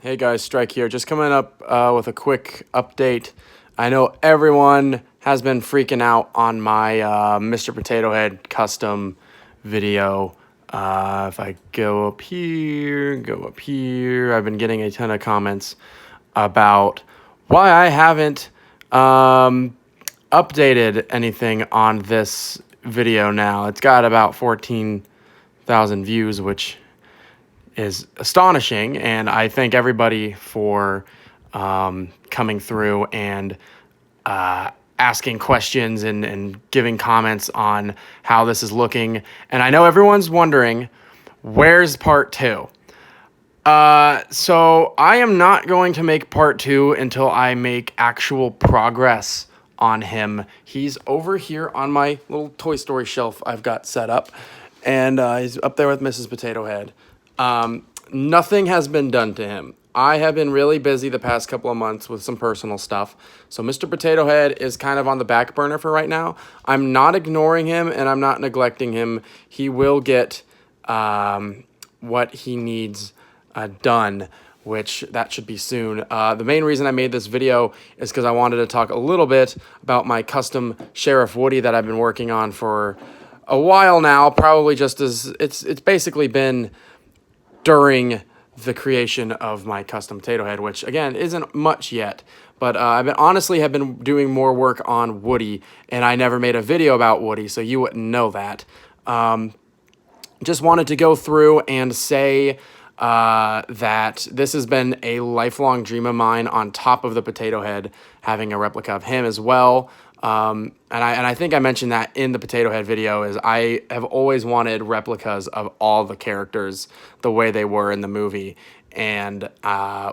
Hey guys, Strike here. Just coming up with a quick update. I know everyone has been freaking out on my Mr. Potato Head custom video. If I go up here, I've been getting a ton of comments about why I haven't updated anything on this video now. It's got about 14,000 views, which is astonishing, and I thank everybody for coming through and asking questions and giving comments on how this is looking. And I know everyone's wondering, where's part two? So I am not going to make part two until I make actual progress on him. He's over here on my little Toy Story shelf I've got set up, and he's up there with Mrs. Potato Head. Nothing has been done to him. I have been really busy the past couple of months with some personal stuff. So Mr. Potato Head is kind of on the back burner for right now. I'm not ignoring him and I'm not neglecting him. He will get what he needs done, which that should be soon. The main reason I made this video is because I wanted to talk a little bit about my custom Sheriff Woody that I've been working on for a while now. Probably just as it's basically been during the creation of my custom Potato Head, which again isn't much yet, but I've been doing more work on Woody, and I never made a video about Woody, so you wouldn't know that. Just wanted to go through and say that this has been a lifelong dream of mine, on top of the Potato Head, having a replica of him as well. And I think I mentioned that in the Potato Head video, is I have always wanted replicas of all the characters the way they were in the movie. And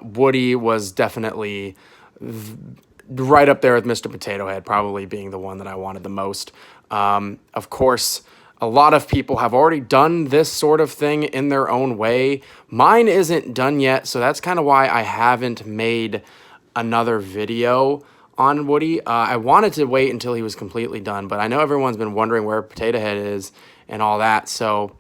Woody was definitely right up there with Mr. Potato Head, probably being the one that I wanted the most. Of course, a lot of people have already done this sort of thing in their own way. Mine isn't done yet, so that's kind of why I haven't made another video on Woody. I wanted to wait until he was completely done, but I know everyone's been wondering where Potato Head is and all that. So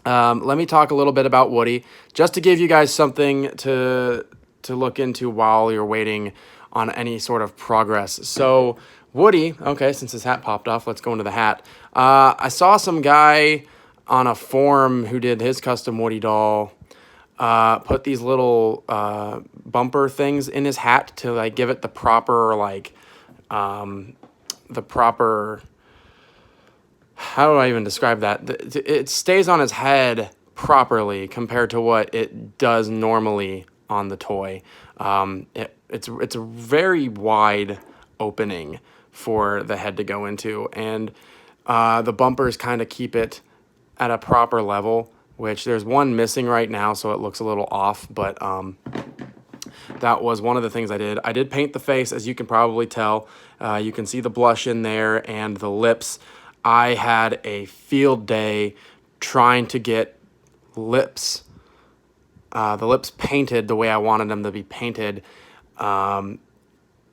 let me talk a little bit about Woody, just to give you guys something to look into while you're waiting on any sort of progress. So Woody, okay, since his hat popped off, let's go into the hat. I saw some guy on a forum who did his custom Woody doll put these little bumper things in his hat to like give it the proper how do I even describe that? It stays on his head properly compared to what it does normally on the toy. It's a very wide opening for the head to go into, and the bumpers kind of keep it at a proper level, which there's one missing right now, so it looks a little off, but that was one of the things I did. I did paint the face, as you can probably tell. You can see the blush in there and the lips. I had a field day trying to get the lips painted the way I wanted them to be painted.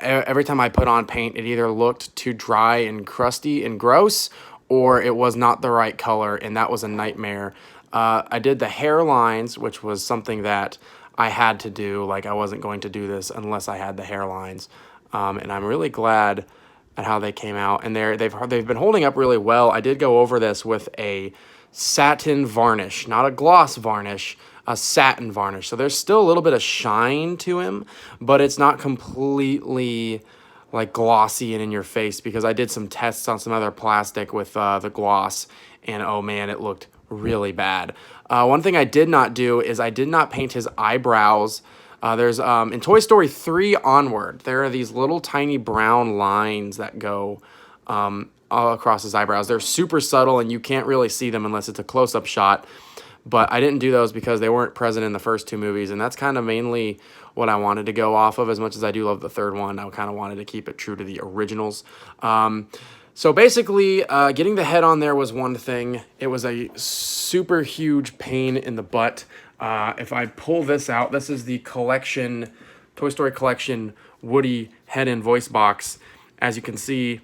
Every time I put on paint, it either looked too dry and crusty and gross, or it was not the right color, and that was a nightmare. I did the hairlines, which was something that I had to do. Like, I wasn't going to do this unless I had the hairlines. And I'm really glad at how they came out. And they've been holding up really well. I did go over this with a satin varnish, not a gloss varnish, a satin varnish. So there's still a little bit of shine to him, but it's not completely like glossy and in your face, because I did some tests on some other plastic with the gloss, and oh man, it looked really bad. One thing I did not do is I did not paint his eyebrows. There's in Toy Story 3 onward, there are these little tiny brown lines that go all across his eyebrows. They're super subtle, and you can't really see them unless it's a close-up shot. But I didn't do those because they weren't present in the first two movies, and that's kind of mainly what I wanted to go off of. As much as I do love the third one, I kind of wanted to keep it true to the originals. So basically, getting the head on there was one thing. It was a super huge pain in the butt. If I pull this out, this is the collection, Toy Story Collection Woody head and voice box. As you can see,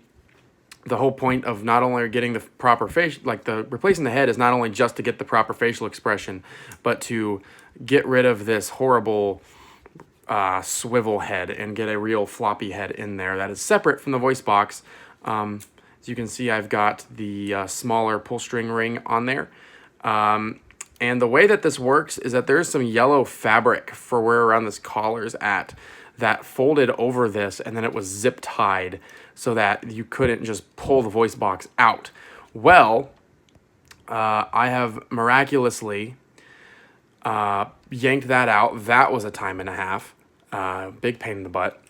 the whole point of not only getting the proper face, replacing the head, is not only just to get the proper facial expression, but to get rid of this horrible swivel head and get a real floppy head in there that is separate from the voice box. As you can see, I've got the smaller pull string ring on there. And the way that this works is that there's some yellow fabric for where around this collar's at that folded over this, and then it was zip tied so that you couldn't just pull the voice box out. Well, I have miraculously yanked that out. That was a time and a half. Big pain in the butt.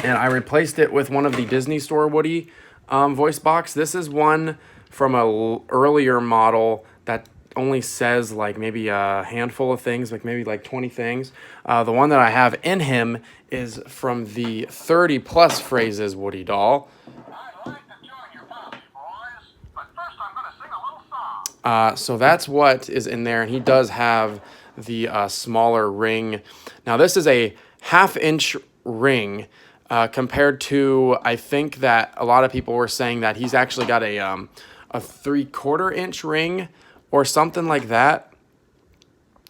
And I replaced it with one of the Disney Store Woody voice box. This is one from a earlier model that only says like maybe a handful of things, like maybe like 20 things. The one that I have in him is from the 30 plus phrases Woody doll. I'd like to join your party, boys, but first I'm going to sing a little song. So that's what is in there, and he does have the smaller ring. Now this is a 1/2 inch ring compared to, I think that a lot of people were saying that he's actually got a 3/4 inch ring or something like that.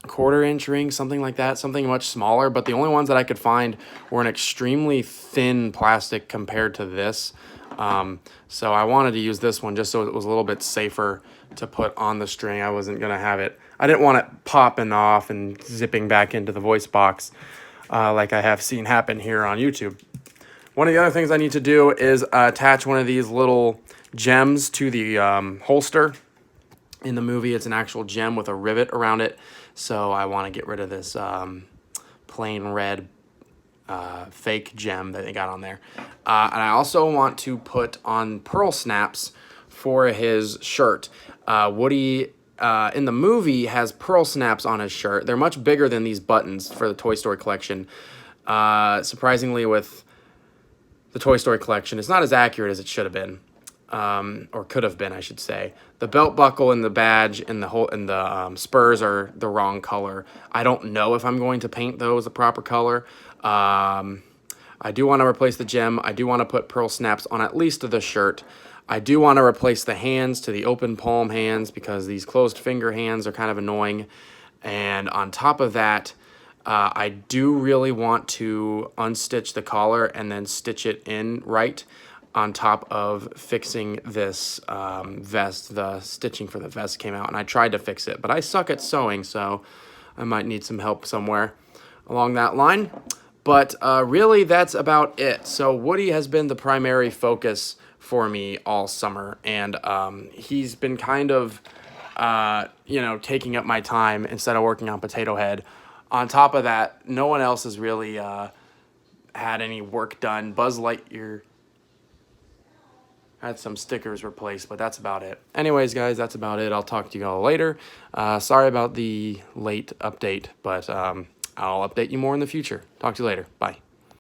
1/4 inch ring, something like that, something much smaller. But the only ones that I could find were an extremely thin plastic compared to this. So I wanted to use this one just so it was a little bit safer to put on the string. I wasn't going to have it. I didn't want it popping off and zipping back into the voice box like I have seen happen here on YouTube. One of the other things I need to do is attach one of these little gems to the holster. In the movie, it's an actual gem with a rivet around it. So I want to get rid of this plain red fake gem that they got on there. And I also want to put on pearl snaps for his shirt. Woody, in the movie, has pearl snaps on his shirt. They're much bigger than these buttons for the Toy Story collection. Surprisingly, with the Toy Story collection, it's not as accurate as it should have been. Or could have been, I should say. The belt buckle and the badge and the spurs are the wrong color. I don't know if I'm going to paint those the proper color. I do want to replace the gem. I do want to put pearl snaps on at least the shirt. I do want to replace the hands to the open palm hands because these closed finger hands are kind of annoying. And on top of that, I do really want to unstitch the collar and then stitch it in right on top of fixing this vest. The stitching for the vest came out, and I tried to fix it, but I suck at sewing, so I might need some help somewhere along that line. But really, that's about it. So Woody has been the primary focus for me all summer, and he's been kind of, taking up my time instead of working on Potato Head. On top of that, no one else has really had any work done. Buzz Lightyear had some stickers replaced, but that's about it. Anyways, guys, that's about it. I'll talk to you all later. Sorry about the late update, but I'll update you more in the future. Talk to you later. Bye.